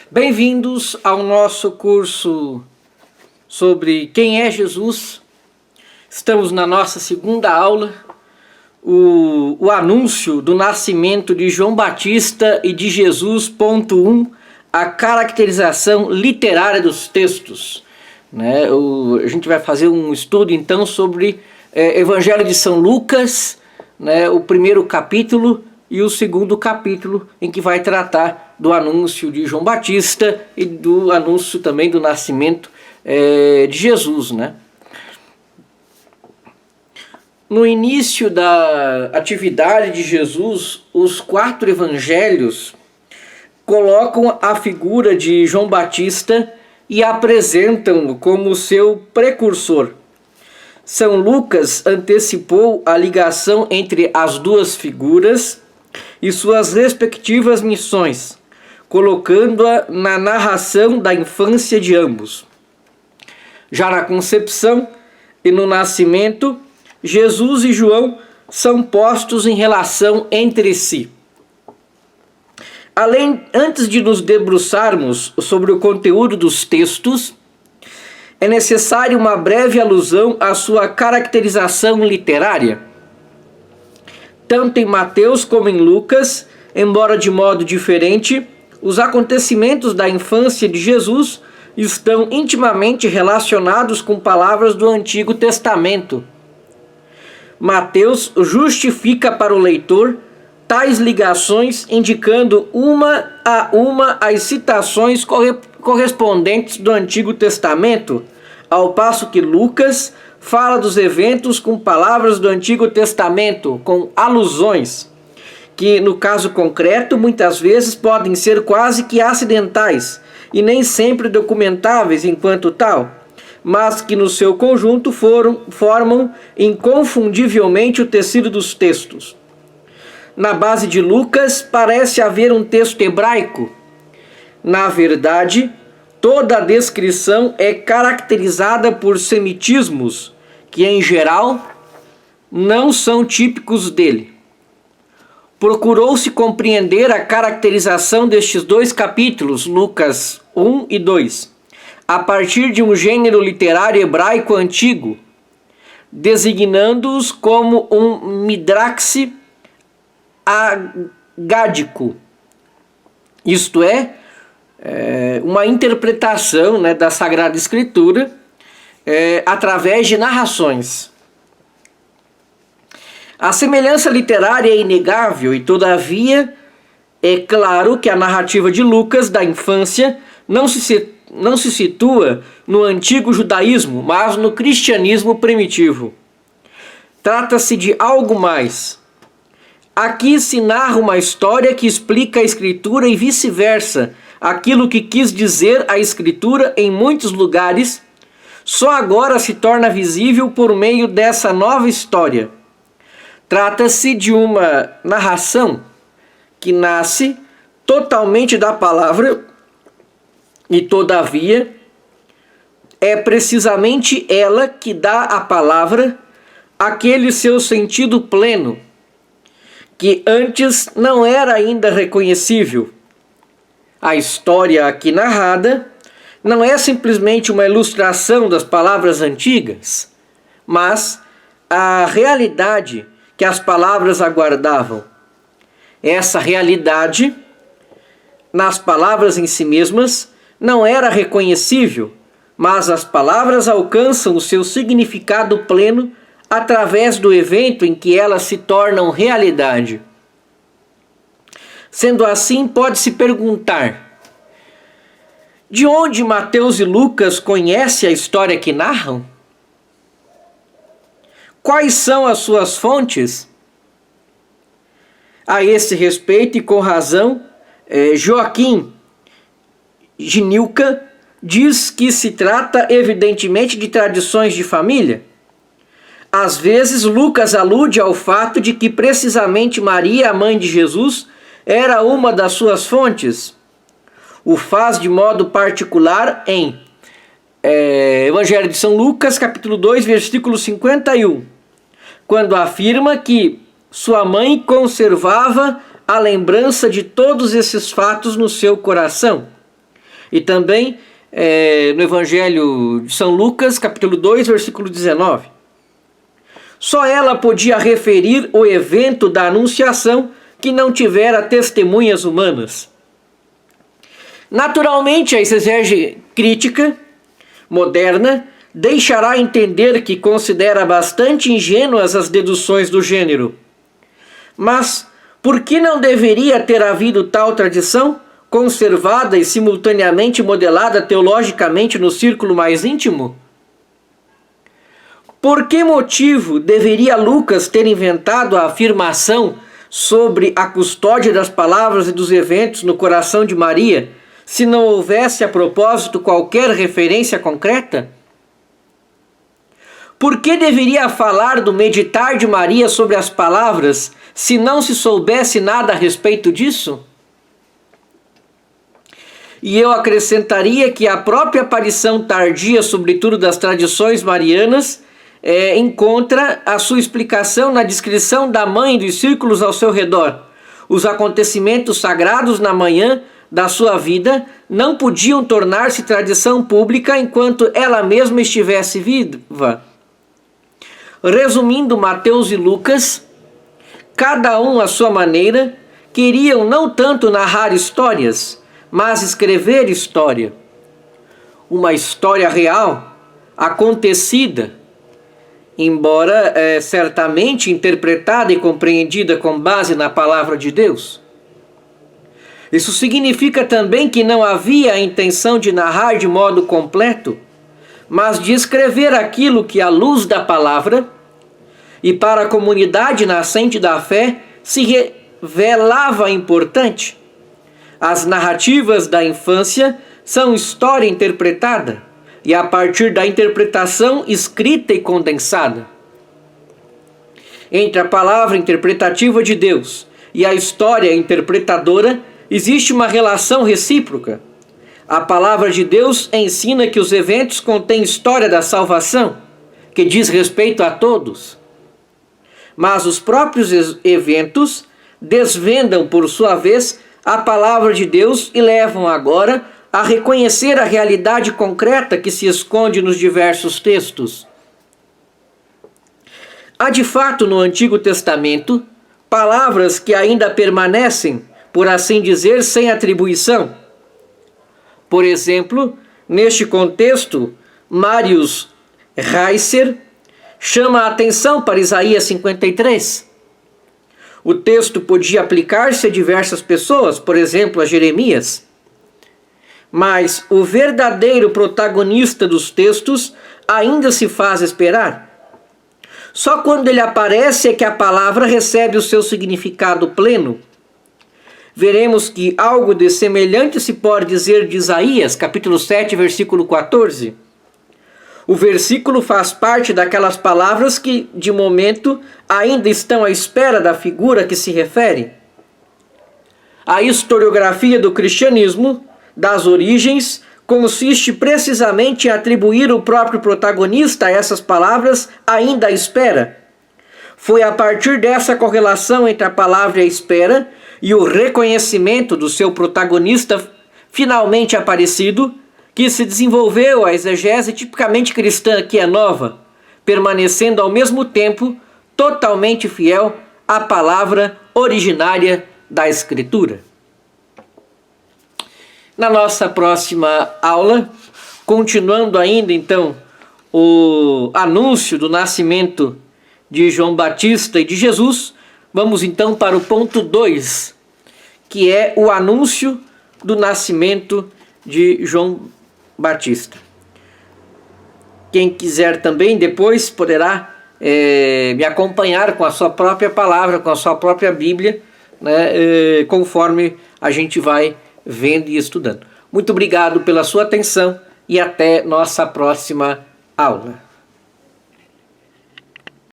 Bem-vindos ao nosso curso sobre quem é Jesus. Estamos na nossa segunda aula, o anúncio do nascimento de João Batista e de Jesus, ponto 1, a caracterização literária dos textos. A gente vai fazer um estudo então sobre Evangelho de São Lucas, o primeiro capítulo e o segundo capítulo, em que vai tratar do anúncio de João Batista e do anúncio também do nascimento de Jesus. No início da atividade de Jesus, os 4 evangelhos colocam a figura de João Batista e apresentam-no como seu precursor. São Lucas antecipou a ligação entre as duas figuras e suas respectivas missões, colocando-a na narração da infância de ambos. Já na concepção e no nascimento, Jesus e João são postos em relação entre si. Antes de nos debruçarmos sobre o conteúdo dos textos, é necessária uma breve alusão à sua caracterização literária. Tanto em Mateus como em Lucas, embora de modo diferente, os acontecimentos da infância de Jesus estão intimamente relacionados com palavras do Antigo Testamento. Mateus justifica para o leitor tais ligações, indicando uma a uma as citações correspondentes do Antigo Testamento, ao passo que Lucas fala dos eventos com palavras do Antigo Testamento, com alusões, que no caso concreto muitas vezes podem ser quase que acidentais e nem sempre documentáveis enquanto tal, mas que no seu conjunto formam inconfundivelmente o tecido dos textos. Na base de Lucas parece haver um texto hebraico. Na verdade, toda a descrição é caracterizada por semitismos que, em geral, não são típicos dele. Procurou-se compreender a caracterização destes 2 capítulos, Lucas 1 e 2, a partir de um gênero literário hebraico antigo, designando-os como um midrax agádico, isto é, uma interpretação da Sagrada Escritura através de narrações. A semelhança literária é inegável e, todavia, é claro que a narrativa de Lucas da infância não se situa no antigo judaísmo, mas no cristianismo primitivo. Trata-se de algo mais. Aqui se narra uma história que explica a Escritura e vice-versa. Aquilo que quis dizer a Escritura em muitos lugares, só agora se torna visível por meio dessa nova história. Trata-se de uma narração que nasce totalmente da palavra e, todavia, é precisamente ela que dá à palavra aquele seu sentido pleno, que antes não era ainda reconhecível. A história aqui narrada não é simplesmente uma ilustração das palavras antigas, mas a realidade que as palavras aguardavam. Essa realidade, nas palavras em si mesmas, não era reconhecível, mas as palavras alcançam o seu significado pleno através do evento em que elas se tornam realidade. Sendo assim, pode-se perguntar: de onde Mateus e Lucas conhecem a história que narram? Quais são as suas fontes? A esse respeito, e com razão, Joaquim Ginilca diz que se trata evidentemente de tradições de família. Às vezes, Lucas alude ao fato de que precisamente Maria, a mãe de Jesus, era uma das suas fontes. O faz de modo particular em Evangelho de São Lucas, capítulo 2, versículo 51, quando afirma que sua mãe conservava a lembrança de todos esses fatos no seu coração. E também no Evangelho de São Lucas, capítulo 2, versículo 19. Só ela podia referir o evento da Anunciação que não tivera testemunhas humanas. Naturalmente, a exegese crítica moderna deixará entender que considera bastante ingênuas as deduções do gênero. Mas por que não deveria ter havido tal tradição, conservada e simultaneamente modelada teologicamente no círculo mais íntimo? Por que motivo deveria Lucas ter inventado a afirmação sobre a custódia das palavras e dos eventos no coração de Maria, se não houvesse a propósito qualquer referência concreta? Por que deveria falar do meditar de Maria sobre as palavras, se não se soubesse nada a respeito disso? E eu acrescentaria que a própria aparição tardia, sobretudo das tradições marianas, encontra a sua explicação na descrição da mãe e dos círculos ao seu redor. Os acontecimentos sagrados na manhã da sua vida não podiam tornar-se tradição pública enquanto ela mesma estivesse viva. Resumindo, Mateus e Lucas, cada um à sua maneira, queriam não tanto narrar histórias, mas escrever história. Uma história real, acontecida, embora certamente interpretada e compreendida com base na palavra de Deus. Isso significa também que não havia a intenção de narrar de modo completo, mas de escrever aquilo que, à luz da palavra, e para a comunidade nascente da fé, se revelava importante. As narrativas da infância são história interpretada, e a partir da interpretação escrita e condensada. Entre a palavra interpretativa de Deus e a história interpretadora, existe uma relação recíproca. A palavra de Deus ensina que os eventos contêm história da salvação, que diz respeito a todos. Mas os próprios eventos desvendam, por sua vez, a palavra de Deus e levam agora a reconhecer a realidade concreta que se esconde nos diversos textos. Há de fato no Antigo Testamento palavras que ainda permanecem, por assim dizer, sem atribuição. Por exemplo, neste contexto, Marius Reiser chama a atenção para Isaías 53. O texto podia aplicar-se a diversas pessoas, por exemplo, a Jeremias. Mas o verdadeiro protagonista dos textos ainda se faz esperar. Só quando ele aparece é que a palavra recebe o seu significado pleno. Veremos que algo de semelhante se pode dizer de Isaías, capítulo 7, versículo 14. O versículo faz parte daquelas palavras que, de momento, ainda estão à espera da figura que se refere. A historiografia do cristianismo, das origens, consiste precisamente em atribuir o próprio protagonista a essas palavras ainda à espera. Foi a partir dessa correlação entre a palavra e a espera e o reconhecimento do seu protagonista finalmente aparecido que se desenvolveu a exegese tipicamente cristã, que é nova, permanecendo ao mesmo tempo totalmente fiel à palavra originária da Escritura. Na nossa próxima aula, continuando ainda então o anúncio do nascimento de João Batista e de Jesus, vamos então para o ponto 2, que é o anúncio do nascimento de João Batista. Quem quiser também depois poderá me acompanhar com a sua própria palavra, com a sua própria Bíblia, né, conforme a gente vai vendo e estudando. Muito obrigado pela sua atenção e até nossa próxima aula.